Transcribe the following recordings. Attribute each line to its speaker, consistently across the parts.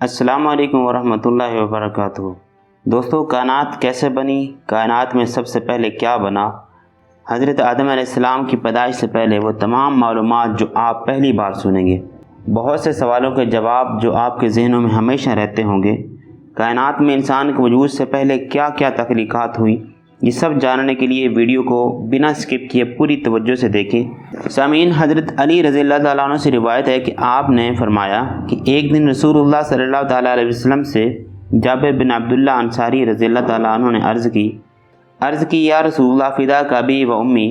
Speaker 1: السلام علیکم ورحمۃ اللہ وبرکاتہ۔ دوستو، کائنات کیسے بنی؟ کائنات میں سب سے پہلے کیا بنا؟ حضرت آدم علیہ السلام کی پیدائش سے پہلے وہ تمام معلومات جو آپ پہلی بار سنیں گے، بہت سے سوالوں کے جواب جو آپ کے ذہنوں میں ہمیشہ رہتے ہوں گے۔ کائنات میں انسان کے وجود سے پہلے کیا کیا تخلیقات ہوئی، یہ سب جاننے کے لیے ویڈیو کو بنا اسکپ کیے پوری توجہ سے دیکھیں۔ سامعین، حضرت علی رضی اللہ تعالیٰ عنہ سے روایت ہے کہ آپ نے فرمایا کہ ایک دن رسول اللہ صلی اللہ تعالیٰ علیہ وسلم سے جابر بن عبداللہ انصاری رضی اللہ تعالیٰ عنہ نے عرض کی یا رسول اللہ فداک ابی و امی،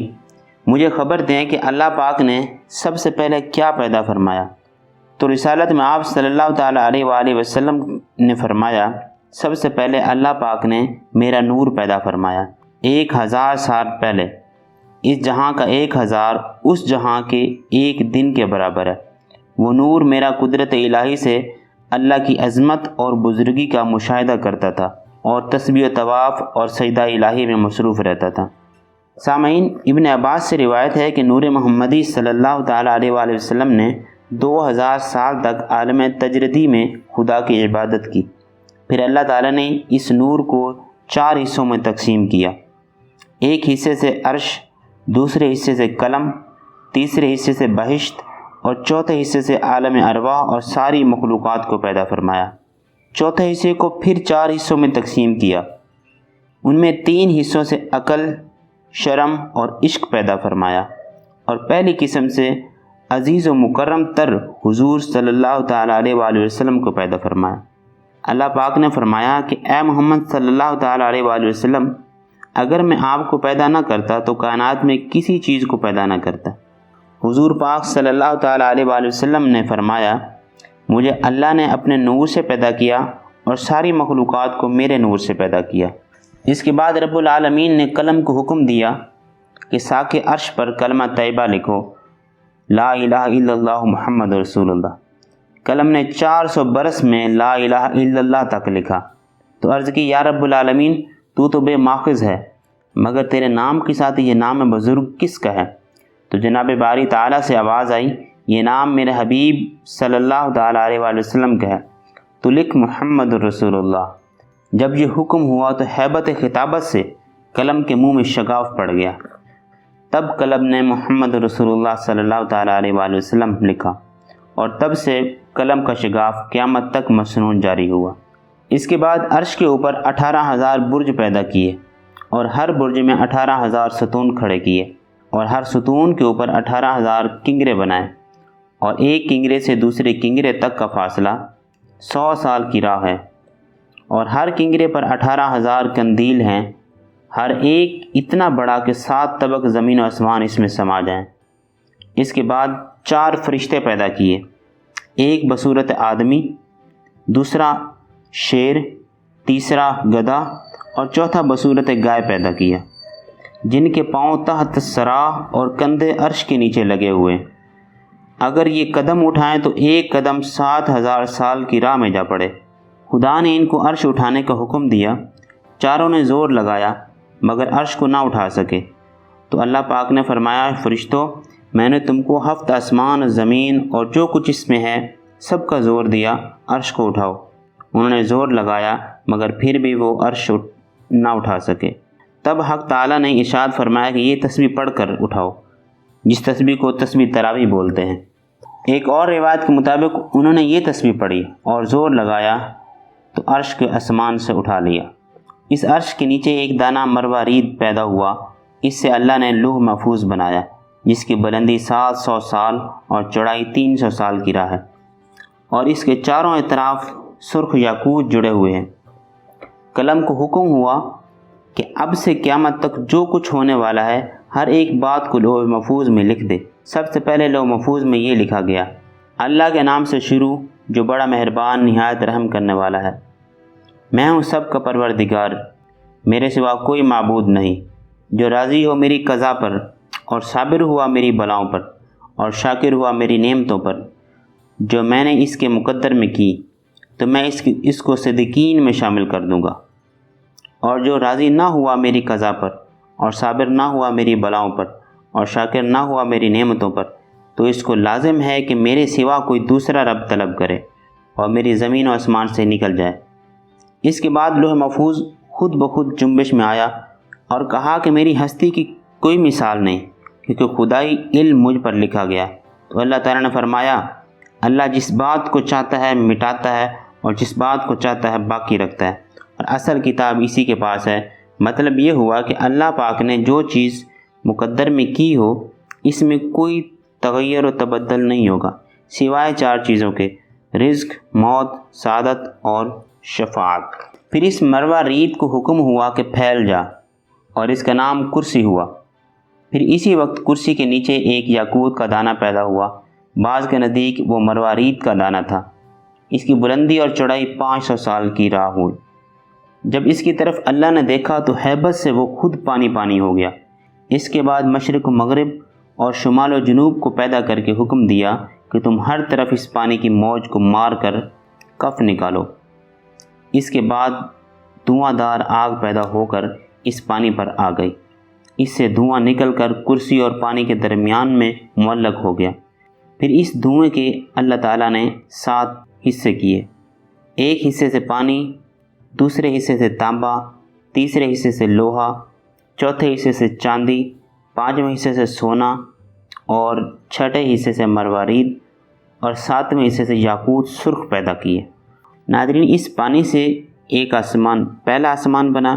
Speaker 1: مجھے خبر دیں کہ اللہ پاک نے سب سے پہلے کیا پیدا فرمایا؟ تو رسالت میں آپ صلی اللہ تعالیٰ علیہ وآلہ وسلم نے فرمایا، سب سے پہلے اللہ پاک نے میرا نور پیدا فرمایا 1000 سال پہلے۔ اس جہاں کا 1000 اس جہاں کے ایک دن کے برابر ہے۔ وہ نور میرا قدرت الہی سے اللہ کی عظمت اور بزرگی کا مشاہدہ کرتا تھا اور تسبیح و طواف اور سجدہ الہی میں مصروف رہتا تھا۔ سامعین، ابن عباس سے روایت ہے کہ نور محمدی صلی اللہ تعالیٰ علیہ وآلہ وسلم نے 2000 سال تک عالم تجردی میں خدا کی عبادت کی۔ پھر اللہ تعالیٰ نے اس نور کو 4 حصوں میں تقسیم کیا۔ ایک حصے سے عرش، دوسرے حصے سے قلم، تیسرے حصے سے بہشت اور چوتھے حصے سے عالم ارواح اور ساری مخلوقات کو پیدا فرمایا۔ چوتھے حصے کو پھر 4 حصوں میں تقسیم کیا۔ ان میں 3 حصوں سے عقل، شرم اور عشق پیدا فرمایا، اور پہلی قسم سے عزیز و مکرم تر حضور صلی اللہ تعالیٰ علیہ وآلہ وسلم کو پیدا فرمایا۔ اللہ پاک نے فرمایا کہ اے محمد صلی اللہ تعالیٰ علیہ وآلہ وسلم، اگر میں آپ کو پیدا نہ کرتا تو کائنات میں کسی چیز کو پیدا نہ کرتا۔ حضور پاک صلی اللہ تعالیٰ علیہ وآلہ وسلم نے فرمایا، مجھے اللہ نے اپنے نور سے پیدا کیا اور ساری مخلوقات کو میرے نور سے پیدا کیا۔ اس کے بعد رب العالمین نے قلم کو حکم دیا کہ ساق عرش پر کلمہ طیبہ لکھو، لا الہ الا اللہ محمد رسول اللہ۔ قلم نے 400 برس میں لا الہ الا اللہ تک لکھا۔ تو عرض کی، یا رب العالمین، تو بے ماخذ ہے، مگر تیرے نام کے ساتھ یہ نام بزرگ کس کا ہے؟ تو جناب باری تعالیٰ سے آواز آئی، یہ نام میرے حبیب صلی اللہ تعالیٰ علیہ وآلہ وسلم کا ہے، تو لکھ محمد رسول اللہ۔ جب یہ حکم ہوا تو ہیبت خطابت سے قلم کے منہ میں شگاف پڑ گیا۔ تب قلم نے محمد رسول اللہ صلی اللہ تعالیٰ علیہ وآلہ وسلم لکھا، اور تب سے قلم کا شگاف قیامت تک مسنون جاری ہوا۔ اس کے بعد عرش کے اوپر 18,000 برج پیدا کیے، اور ہر برج میں 18,000 ستون کھڑے کیے، اور ہر ستون کے اوپر 18,000 کنگرے بنائے، اور ایک کنگرے سے دوسرے کنگرے تک کا فاصلہ 100 سال کی راہ ہے، اور ہر کنگرے پر 18,000 قندیل ہیں، ہر ایک اتنا بڑا کہ 7 طبق زمین و آسمان اس میں سما جائیں۔ اس کے بعد 4 فرشتے پیدا کیے، ایک بصورت آدمی، دوسرا شیر، تیسرا گدھا اور چوتھا بصورت گائے پیدا کیا، جن کے پاؤں تحت سرا اور کندھے عرش کے نیچے لگے ہوئے۔ اگر یہ قدم اٹھائیں تو ایک قدم 7,000 سال کی راہ میں جا پڑے۔ خدا نے ان کو عرش اٹھانے کا حکم دیا، چاروں نے زور لگایا مگر عرش کو نہ اٹھا سکے۔ تو اللہ پاک نے فرمایا، فرشتوں، میں نے تم کو 7 آسمان، زمین اور جو کچھ اس میں ہے سب کا زور دیا، عرش کو اٹھاؤ۔ انہوں نے زور لگایا مگر پھر بھی وہ عرش نہ اٹھا سکے۔ تب حق تعالیٰ نے ارشاد فرمایا کہ یہ تسبیح پڑھ کر اٹھاؤ، جس تسبیح کو تسبیح تراویح بولتے ہیں۔ ایک اور روایت کے مطابق انہوں نے یہ تسبیح پڑھی اور زور لگایا تو عرش کے آسمان سے اٹھا لیا۔ اس عرش کے نیچے ایک دانہ مروارید پیدا ہوا، اس سے اللہ نے لوح محفوظ بنایا، جس کی بلندی 700 سال اور چوڑائی 300 سال کی راہ ہے، اور اس کے چاروں اطراف سرخ یاقوت جڑے ہوئے ہیں۔ قلم کو حکم ہوا کہ اب سے قیامت تک جو کچھ ہونے والا ہے ہر ایک بات کو لوح محفوظ میں لکھ دے۔ سب سے پہلے لوح محفوظ میں یہ لکھا گیا، اللہ کے نام سے شروع جو بڑا مہربان نہایت رحم کرنے والا ہے۔ میں ہوں سب کا پروردگار، میرے سوا کوئی معبود نہیں، جو راضی ہو میری قضا پر اور صابر ہوا میری بلاؤں پر اور شاکر ہوا میری نعمتوں پر جو میں نے اس کے مقدر میں کی، تو میں اس کو صدیقین میں شامل کر دوں گا، اور جو راضی نہ ہوا میری قضا پر اور صابر نہ ہوا میری بلاؤں پر اور شاکر نہ ہوا میری نعمتوں پر، تو اس کو لازم ہے کہ میرے سوا کوئی دوسرا رب طلب کرے۔ اور میری زمین و آسمان سے نکل جائے۔ اس کے بعد لوح محفوظ خود بخود جنبش میں آیا اور کہا کہ میری ہستی کی کوئی مثال نہیں، کیونکہ خدائی علم مجھ پر لکھا گیا۔ تو اللہ تعالیٰ نے فرمایا، اللہ جس بات کو چاہتا ہے مٹاتا ہے اور جس بات کو چاہتا ہے باقی رکھتا ہے، اور اصل کتاب اسی کے پاس ہے۔ مطلب یہ ہوا کہ اللہ پاک نے جو چیز مقدر میں کی ہو اس میں کوئی تغیر و تبدل نہیں ہوگا، سوائے 4 چیزوں کے: رزق، موت، سعادت اور شفاعت۔ پھر اس مروہ ریت کو حکم ہوا کہ پھیل جا، اور اس کا نام کرسی ہوا۔ پھر اسی وقت کرسی کے نیچے ایک یاقوت کا دانہ پیدا ہوا، بعض کے نزدیک وہ مروہ ریت کا دانہ تھا۔ اس کی بلندی اور چوڑائی 500 سال کی راہ ہوئی۔ جب اس کی طرف اللہ نے دیکھا تو ہیبت سے وہ خود پانی پانی ہو گیا۔ اس کے بعد مشرق و مغرب اور شمال و جنوب کو پیدا کر کے حکم دیا کہ تم ہر طرف اس پانی کی موج کو مار کر کف نکالو۔ اس کے بعد دھواں دار آگ پیدا ہو کر اس پانی پر آ گئی۔ اس سے دھواں نکل کر کرسی اور پانی کے درمیان میں معلق ہو گیا۔ پھر اس دھوئیں کے اللہ تعالیٰ نے 7 حصے کیے، ایک حصے سے پانی، دوسرے حصے سے تانبا، تیسرے حصے سے لوہا، چوتھے حصے سے چاندی، 5ویں حصے سے سونا اور 6ٹھے حصے سے مروارید اور 7ویں حصے سے یاقوت سرخ پیدا کیے۔ ناظرین، اس پانی سے ایک آسمان، پہلا آسمان بنا،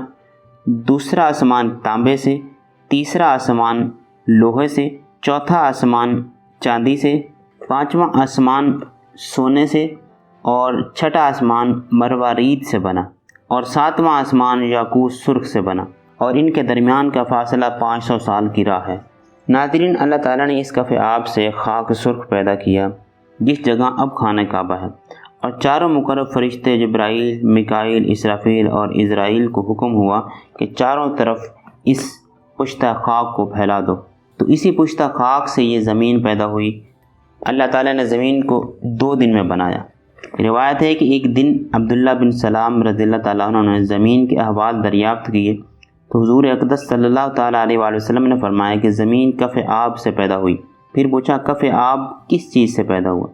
Speaker 1: دوسرا آسمان تانبے سے، تیسرا آسمان لوہے سے، چوتھا آسمان چاندی سے، 5واں آسمان سونے سے اور 6ٹھا آسمان مروارید سے بنا اور 7واں آسمان یاقوت سرخ سے بنا، اور ان کے درمیان کا فاصلہ 500 سال کی راہ ہے۔ ناظرین، اللہ تعالیٰ نے اس کف آب سے خاک سرخ پیدا کیا جس جگہ اب خانہ کعبہ ہے، اور چاروں مقرب فرشتے جبرائیل، میکائیل، اسرافیل اور عزرائیل کو حکم ہوا کہ چاروں طرف اس پشتہ خاک کو پھیلا دو۔ تو اسی پشتہ خاک سے یہ زمین پیدا ہوئی۔ اللہ تعالیٰ نے زمین کو 2 دن میں بنایا۔ روایت ہے کہ ایک دن عبداللہ بن سلام رضی اللہ تعالیٰ عنہ نے زمین کے احوال دریافت کیے تو حضور اقدس صلی اللہ تعالیٰ علیہ وآلہ وسلم نے فرمایا کہ زمین کف آب سے پیدا ہوئی۔ پھر پوچھا کف آب کس چیز سے پیدا ہوا؟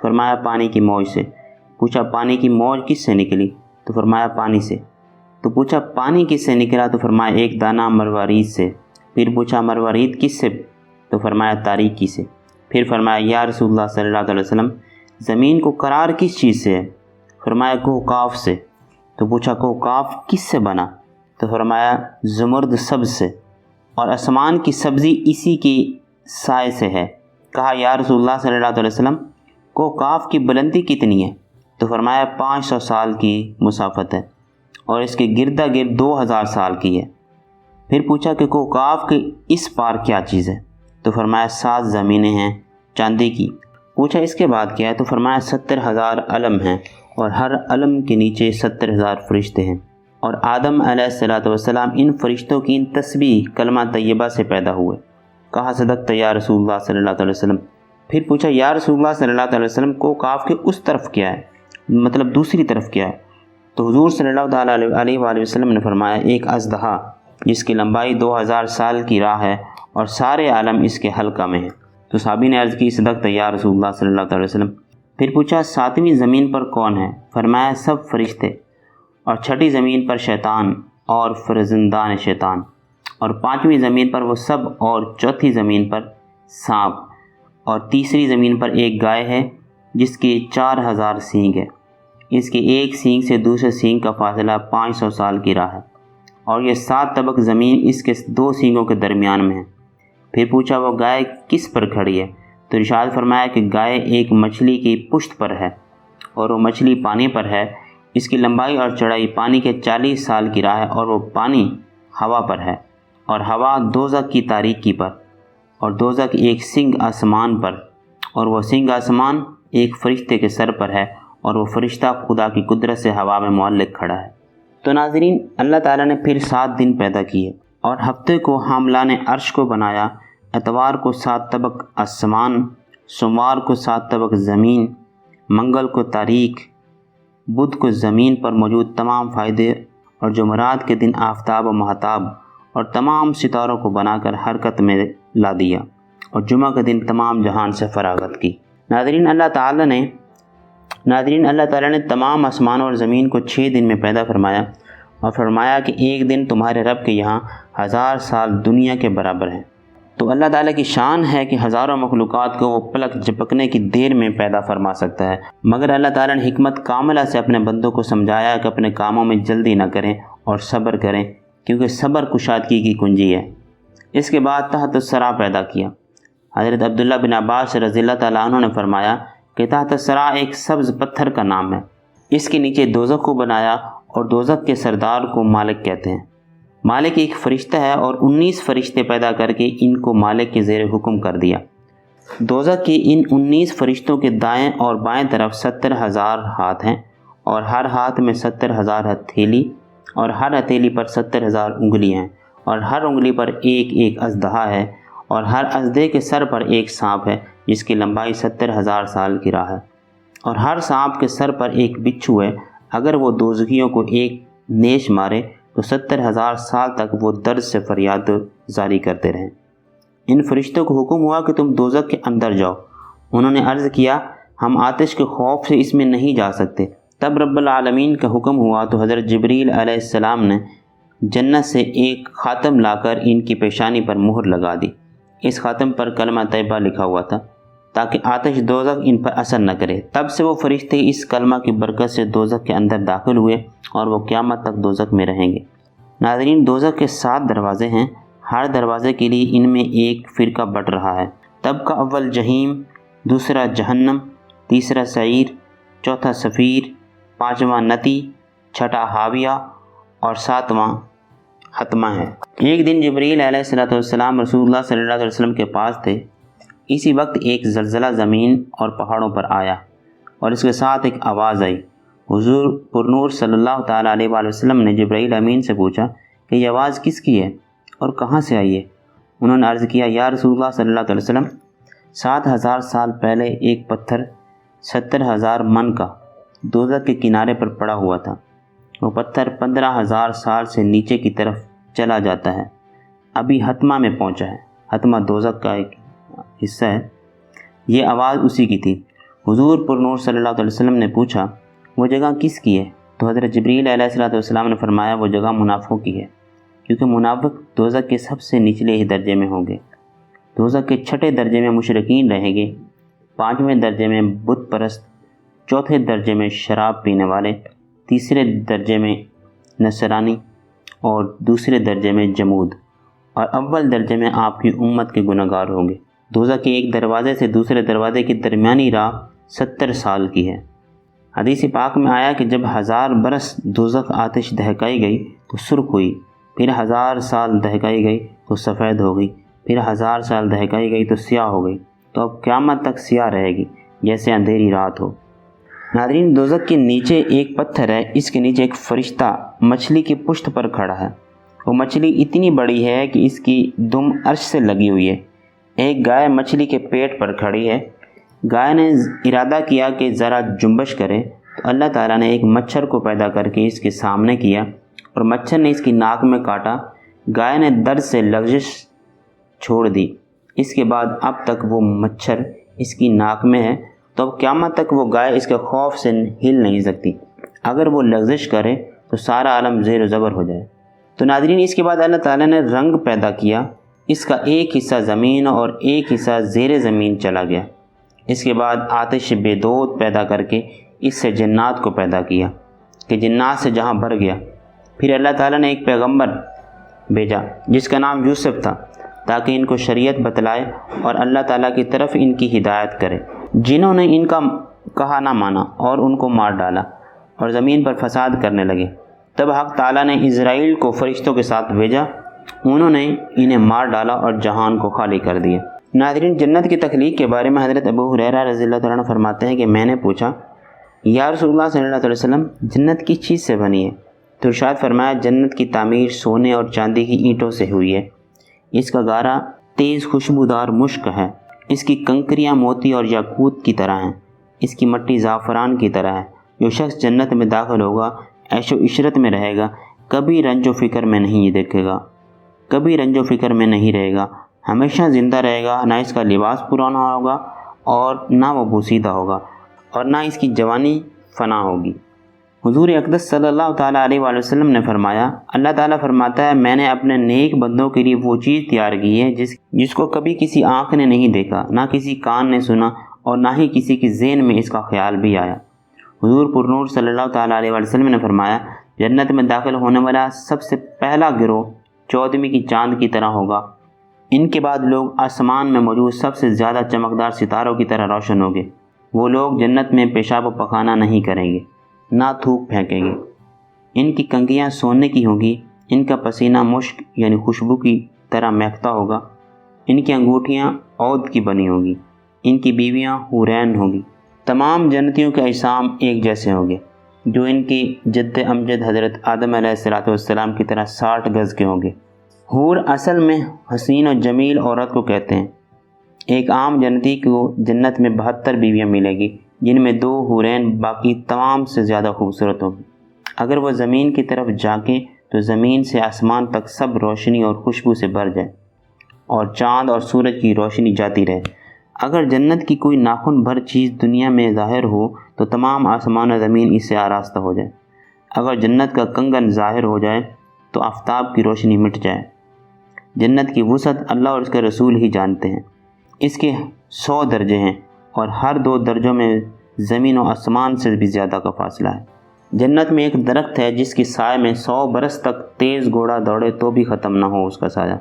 Speaker 1: فرمایا پانی کی موج سے۔ پوچھا پانی کی موج کس سے نکلی؟ تو فرمایا پانی سے۔ تو پوچھا پانی کس سے نکلا؟ تو فرمایا ایک دانہ مروارید سے۔ پھر پوچھا مروارید کس سے؟ تو فرمایا تاریکی سے۔ پھر فرمایا یا رسول اللہ صلی اللہ علیہ وسلم، زمین کو قرار کس چیز سے ہے؟ فرمایا کوہ کاف سے۔ تو پوچھا کوہ کاف کس سے بنا؟ تو فرمایا زمرد سبز سے، اور آسمان کی سبزی اسی کی سائے سے ہے۔ کہا یا رسول اللہ صلی اللہ علیہ وسلم، کوہ کاف کی بلندی کتنی ہے؟ تو فرمایا 500 سال کی مسافت ہے، اور اس کے گردا گرد 2000 سال کی ہے۔ پھر پوچھا کہ کوہ کاف کے اس پار کیا چیز ہے؟ تو فرمایا 7 زمینیں ہیں چاندی کی۔ پوچھا اس کے بعد کیا ہے؟ تو فرمایا 70,000 علم ہیں، اور ہر علم کے نیچے 70,000 فرشتے ہیں، اور آدم علیہ السلام ان فرشتوں کی ان تسبیح کلمہ طیبہ سے پیدا ہوئے۔ کہا صدقت یا رسول اللہ صلی اللہ علیہ وسلم۔ پھر پوچھا یا رسول اللہ صلی اللہ علیہ وسلم، کوہ کاف کے اس طرف کیا ہے، مطلب دوسری طرف کیا ہے؟ تو حضور صلی اللہ تعالیٰ علیہ وآلہ وسلم نے فرمایا ایک اژدہا جس کی لمبائی 2000 سال کی راہ ہے اور سارے عالم اس کے حلقہ میں ہیں۔ تو صحابی نے عرض کی صدقت یا رسول اللہ صلی اللہ علیہ وسلم۔ پھر پوچھا 7ویں زمین پر کون ہے؟ فرمایا سب فرشتے، اور 6ٹھی زمین پر شیطان اور فرزندان شیطان، اور 5ویں زمین پر وہ سب، اور 4تھی زمین پر سانپ، اور تیسری زمین پر ایک گائے ہے جس کے 4000 سینگ ہے۔ اس کے ایک سینگ سے دوسرے سینگ کا فاصلہ 500 سال کی راہ ہے، اور یہ 7 طبق زمین اس کے 2 سینگوں کے درمیان میں ہے۔ پھر پوچھا وہ گائے کس پر کھڑی ہے؟ تو ارشاد فرمایا کہ گائے ایک مچھلی کی پشت پر ہے، اور وہ مچھلی پانی پر ہے۔ اس کی لمبائی اور چڑھائی پانی کے 40 سال کی راہ ہے، اور وہ پانی ہوا پر ہے، اور ہوا دوزخ کی تاریکی پر، اور دوزخ ایک سنگ آسمان پر، اور وہ سنگ آسمان ایک فرشتے کے سر پر ہے، اور وہ فرشتہ خدا کی قدرت سے ہوا میں معلق کھڑا ہے۔ تو ناظرین، اللہ تعالیٰ نے پھر 7 دن پیدا کیے، اور ہفتے کو حاملان عرش کو بنایا، اتوار کو 7 طبق آسمان، سوموار کو 7 طبق زمین، منگل کو تاریک، بدھ کو زمین پر موجود تمام فائدے، اور جمعرات کے دن آفتاب و مہتاب اور تمام ستاروں کو بنا کر حرکت میں لا دیا، اور جمعہ کے دن تمام جہان سے فراغت کی۔ ناظرین، اللہ تعالیٰ نے ناظرین، اللہ تعالیٰ نے تمام آسمان اور زمین کو 6 دن میں پیدا فرمایا اور فرمایا کہ ایک دن تمہارے رب کے یہاں 1000 سال دنیا کے برابر ہیں۔ تو اللہ تعالیٰ کی شان ہے کہ ہزاروں مخلوقات کو وہ پلک جھپکنے کی دیر میں پیدا فرما سکتا ہے، مگر اللہ تعالیٰ نے حکمت کاملہ سے اپنے بندوں کو سمجھایا کہ اپنے کاموں میں جلدی نہ کریں اور صبر کریں، کیونکہ صبر کشادگی کی کنجی ہے۔ اس کے بعد تحت الثری پیدا کیا۔ حضرت عبداللہ بن عباس رضی اللہ تعالیٰ عنہ نے فرمایا کہ تحت الثری ایک سبز پتھر کا نام ہے۔ اس کے نیچے دوزخ کو بنایا اور دوزخ کے سردار کو مالک کہتے ہیں۔ مالک ایک فرشتہ ہے اور 19 فرشتے پیدا کر کے ان کو مالک کے زیر حکم کر دیا۔ دوزخ کے ان 19 فرشتوں کے دائیں اور بائیں طرف 70,000 ہاتھ ہیں، اور ہر ہاتھ میں 70,000 ہتھیلی، اور ہر ہتھیلی پر 70,000 انگلیاں ہیں، اور ہر انگلی پر ایک ایک اژدہا ہے، اور ہر اژدہے کے سر پر ایک سانپ ہے جس کی لمبائی 70,000 سال کی راہ ہے، اور ہر سانپ کے سر پر ایک بچھو ہے۔ اگر وہ دوزخیوں کو ایک نیش مارے تو 70,000 سال تک وہ درد سے فریاد جاری کرتے رہیں۔ ان فرشتوں کو حکم ہوا کہ تم دوزخ کے اندر جاؤ۔ انہوں نے عرض کیا ہم آتش کے خوف سے اس میں نہیں جا سکتے۔ تب رب العالمین کا حکم ہوا تو حضرت جبریل علیہ السلام نے جنت سے ایک خاتم لا کر ان کی پیشانی پر مہر لگا دی۔ اس خاتم پر کلمہ طیبہ لکھا ہوا تھا تاکہ آتش دوزخ ان پر اثر نہ کرے۔ تب سے وہ فرشتے اس کلمہ کی برکت سے دوزخ کے اندر داخل ہوئے اور وہ قیامت تک دوزخ میں رہیں گے۔ ناظرین، دوزخ کے 7 دروازے ہیں۔ ہر دروازے کے لیے ان میں ایک فرقہ بٹ رہا ہے۔ تب کا اول جہیم، دوسرا جہنم، تیسرا سعیر، چوتھا صفیر، پانچواں نتی، چھٹا حاویہ اور 7واں حتمہ ہے۔ ایک دن جبریل علیہ السلام رسول اللہ صلی اللہ علیہ وسلم کے پاس تھے۔ اسی وقت ایک زلزلہ زمین اور پہاڑوں پر آیا اور اس کے ساتھ ایک آواز آئی۔ حضور پرنور صلی اللہ تعالیٰ علیہ وآلہ وسلم نے جبرائیل امین سے پوچھا کہ یہ آواز کس کی ہے اور کہاں سے آئی ہے؟ انہوں نے عرض کیا یا رسول اللہ صلی اللہ علیہ وسلم، 7,000 سال پہلے ایک پتھر 70,000 من کا دوزخ کے کنارے پر پڑا ہوا تھا۔ وہ پتھر 15,000 سال سے نیچے کی طرف چلا جاتا ہے، ابھی حتمہ میں پہنچا ہے۔ حتمہ دوزخ کا ایک حصہ ہے۔ یہ آواز اسی کی تھی۔ حضور پرنور صلی اللہ علیہ وسلم نے پوچھا وہ جگہ کس کی ہے؟ تو حضرت جبریل علیہ السلام نے فرمایا وہ جگہ منافقوں کی ہے، کیونکہ منافق دوزخ کے سب سے نچلے ہی درجے میں ہوں گے۔ دوزخ کے 6 درجے میں مشرکین رہیں گے، 5ویں درجے میں بت پرست، 4تھے درجے میں شراب پینے والے، 3 درجے میں نصرانی اور 2 درجے میں جمود، اور اول درجے میں آپ کی امت کے گنہگار ہوں گے۔ دوزخ کے ایک دروازے سے دوسرے دروازے کی درمیانی راہ 70 سال کی ہے۔ حدیث پاک میں آیا کہ جب 1000 برس دوزخ آتش دہکائی گئی تو سرخ ہوئی، پھر 1000 سال دہکائی گئی تو سفید ہو گئی، پھر 1000 سال دہکائی گئی تو سیاہ ہو گئی، تو اب قیامت تک سیاہ رہے گی جیسے اندھیری رات ہو۔ ناظرین، دوزخ کے نیچے ایک پتھر ہے، اس کے نیچے ایک فرشتہ مچھلی کی پشت پر کھڑا ہے۔ وہ مچھلی اتنی بڑی ہے کہ اس کی دم عرش سے لگی ہوئی ہے۔ ایک گائے مچھلی کے پیٹ پر کھڑی ہے۔ گائے نے ارادہ کیا کہ ذرا جنبش کرے تو اللہ تعالیٰ نے ایک مچھر کو پیدا کر کے اس کے سامنے کیا اور مچھر نے اس کی ناک میں کاٹا۔ گائے نے درد سے لغزش چھوڑ دی۔ اس کے بعد اب تک وہ مچھر اس کی ناک میں ہے، تو اب قیامت تک وہ گائے اس کے خوف سے ہل نہیں سکتی۔ اگر وہ لغزش کرے تو سارا عالم زیر و زبر ہو جائے۔ تو ناظرین، اس کے بعد اللہ تعالیٰ نے رنگ پیدا کیا۔ اس کا ایک حصہ زمین اور ایک حصہ زیر زمین چلا گیا۔ اس کے بعد آتش بے دود پیدا کر کے اس سے جنات کو پیدا کیا کہ جنات سے جہاں بھر گیا۔ پھر اللہ تعالیٰ نے ایک پیغمبر بھیجا جس کا نام یوسف تھا تاکہ ان کو شریعت بتلائے اور اللہ تعالیٰ کی طرف ان کی ہدایت کرے۔ جنہوں نے ان کا کہا نہ مانا اور ان کو مار ڈالا اور زمین پر فساد کرنے لگے، تب حق تعالیٰ نے اسرائیل کو فرشتوں کے ساتھ بھیجا۔ انہوں نے انہیں مار ڈالا اور جہان کو خالی کر دیا۔ ناظرین، جنت کی تخلیق کے بارے میں حضرت ابو ہریرہ رضی اللہ تعالیٰ عنہ فرماتے ہیں کہ میں نے پوچھا یا رسول اللہ صلی اللہ علیہ وسلم، جنت کس چیز سے بنی ہے؟ تو ارشاد فرمایا جنت کی تعمیر سونے اور چاندی کی اینٹوں سے ہوئی ہے۔ اس کا گارا تیز خوشبودار مشک ہے، اس کی کنکریاں موتی اور یاقوت کی طرح ہیں، اس کی مٹی زعفران کی طرح ہے۔ جو شخص جنت میں داخل ہوگا عیش و عشرت میں رہے گا، کبھی رنج و فکر میں نہیں دیکھے گا، کبھی رنج و فکر میں نہیں رہے گا، ہمیشہ زندہ رہے گا، نہ اس کا لباس پرانا ہوگا اور نہ وہ بوسیدہ ہوگا، اور نہ اس کی جوانی فنا ہوگی۔ حضور اقدس صلی اللہ تعالیٰ علیہ وآلہ وسلم نے فرمایا، اللہ تعالیٰ فرماتا ہے میں نے اپنے نیک بندوں کے لیے وہ چیز تیار کی ہے جس کو کبھی کسی آنکھ نے نہیں دیکھا، نہ کسی کان نے سنا اور نہ ہی کسی کے ذہن میں اس کا خیال بھی آیا۔ حضور پر نور صلی اللہ تعالیٰ علیہ وآلہ وسلم نے فرمایا، جنت میں داخل ہونے والا سب سے پہلا گروہ 14ویں کی چاند کی طرح ہوگا۔ ان کے بعد لوگ آسمان میں موجود سب سے زیادہ چمکدار ستاروں کی طرح روشن ہوں گے۔ وہ لوگ جنت میں پیشاب و پخانہ نہیں کریں گے، نہ تھوک پھینکیں گے۔ ان کی کنگھیاں سونے کی ہوں گی، ان کا پسینہ مشک یعنی خوشبو کی طرح مہکتا ہوگا۔ ان کی انگوٹھیاں عود کی بنی ہوں گی، ان کی بیویاں حورین ہوں گی۔ تمام جنتیوں کے اجسام ایک جیسے ہوں گے، جو ان کی جد امجد حضرت آدم علیہ السلام کی طرح 60 گز کے ہوں گے۔ حور اصل میں حسین و جمیل عورت کو کہتے ہیں۔ ایک عام جنتی کو جنت میں 72 بیویاں ملے گی، جن میں 2 حورین باقی تمام سے زیادہ خوبصورت ہوں گی۔ اگر وہ زمین کی طرف جھانکیں تو زمین سے آسمان تک سب روشنی اور خوشبو سے بھر جائے اور چاند اور سورج کی روشنی جاتی رہے۔ اگر جنت کی کوئی ناخن بھر چیز دنیا میں ظاہر ہو تو تمام آسمان و زمین اس سے آراستہ ہو جائے۔ اگر جنت کا کنگن ظاہر ہو جائے تو آفتاب کی روشنی مٹ جائے۔ جنت کی وسعت اللہ اور اس کے رسول ہی جانتے ہیں۔ اس کے 100 درجے ہیں اور ہر 2 درجوں میں زمین و آسمان سے بھی زیادہ کا فاصلہ ہے۔ جنت میں ایک درخت ہے جس کی سائے میں 100 برس تک تیز گھوڑا دوڑے تو بھی ختم نہ ہو اس کا سایہ۔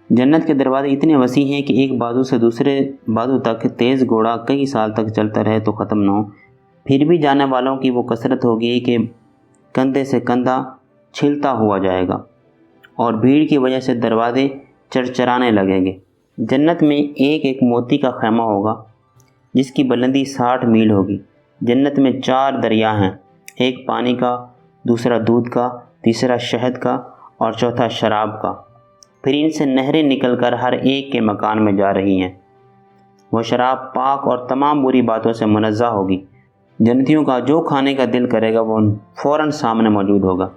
Speaker 1: جنت کے دروازے اتنے وسیع ہیں کہ ایک بازو سے دوسرے بازو تک تیز گھوڑا کئی سال تک چلتا رہے تو ختم نہ ہو۔ پھر بھی جانے والوں کی وہ کثرت ہوگی کہ کندھے سے کندھا چھلتا ہوا جائے گا اور بھیڑ کی وجہ سے دروازے چرچرانے لگیں گے۔ جنت میں ایک موتی کا خیمہ ہوگا جس کی بلندی 60 میل ہوگی۔ جنت میں 4 دریا ہیں، ایک پانی کا، دوسرا دودھ کا، تیسرا شہد کا اور چوتھا شراب کا۔ پھر ان سے نہریں نکل کر ہر ایک کے مکان میں جا رہی ہیں۔ وہ شراب پاک اور تمام بری باتوں سے منزہ ہوگی۔ جنتیوں کا جو کھانے کا دل کرے گا وہ فوراً سامنے موجود ہوگا۔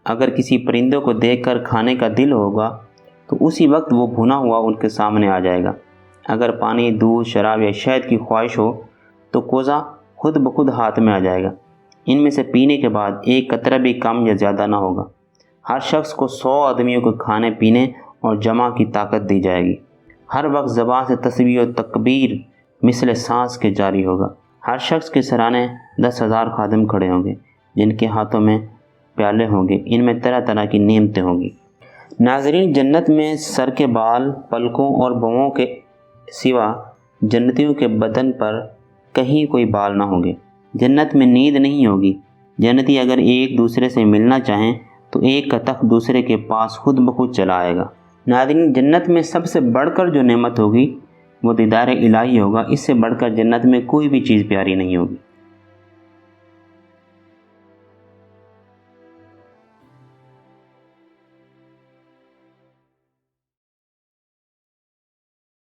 Speaker 1: اگر کسی پرندوں کو دیکھ کر کھانے کا دل ہوگا تو اسی وقت وہ بھنا ہوا ان کے سامنے آ جائے گا۔ اگر پانی، دودھ، شراب یا شہد کی خواہش ہو تو کوزہ خود بخود ہاتھ میں آ جائے گا۔ ان میں سے پینے کے بعد ایک قطرہ بھی کم یا زیادہ نہ ہوگا۔ ہر شخص کو 100 آدمیوں کو کھانے پینے اور جمع کی طاقت دی جائے گی۔ ہر وقت زبان سے تسبیح و تکبیر مثل سانس کے جاری ہوگا۔ ہر شخص کے سرانے 10,000 خادم کھڑے ہوں گے جن کے ہاتھوں میں پیالے ہوں گے، ان میں طرح طرح کی نعمتیں ہوں گی۔ ناظرین، جنت میں سر کے بال، پلکوں اور بھووں کے سوا جنتیوں کے بدن پر کہیں کوئی بال نہ ہوں گے۔ جنت میں نیند نہیں ہوگی۔ جنتی اگر ایک دوسرے سے ملنا چاہیں تو ایک کا تخت دوسرے کے پاس خود بخود چلا آئے گا۔ ناظرین، جنت میں سب سے بڑھ کر جو نعمت ہوگی وہ دیدار الہی ہوگا۔ اس سے بڑھ کر جنت میں کوئی بھی چیز پیاری نہیں ہوگی۔